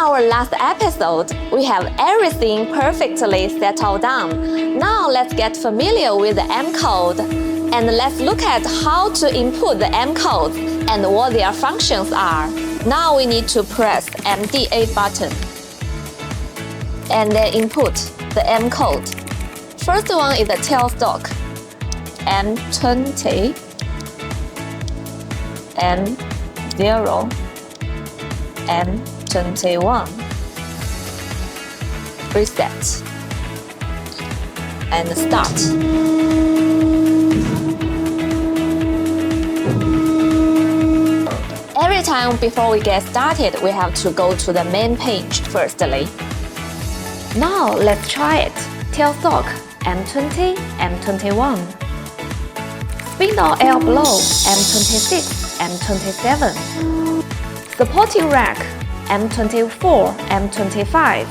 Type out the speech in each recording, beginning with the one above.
our last episode, we have everything perfectly settled down. Now let's get familiar with the M-code. And let's look at how to input the M-codes and what their functions are. Now we need to press MD8 button and then input the M-code. First one is the tailstock, M20, M0, M21. Reset and start. Every time before we get started, we have to go to the main page firstly. Now let's try it. Tailstock M20, M21. Spindle L blow M26, M27. Supporting rack M24, M25.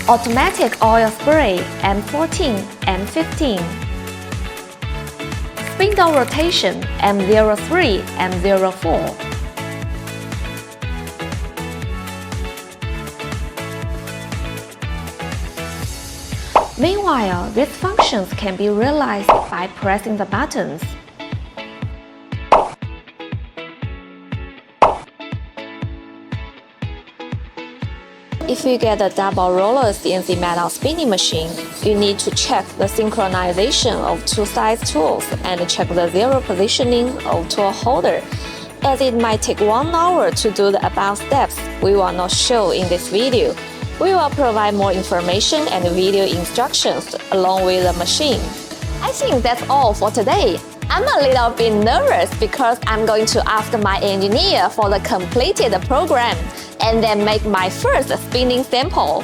Automatic oil spray M14, M15. Spindle rotation M03, M04. Meanwhile, these functions can be realized by pressing the buttons. If you get a double roller CNC metal spinning machine, you need to check the synchronization of two side tools and check the zero positioning of tool holder. As it might take 1 hour to do the above steps, we will not show in this video. We will provide more information and video instructions along with the machine. I think that's all for today. I'm a little bit nervous because I'm going to ask my engineer for the completed program and then make my first spinning sample.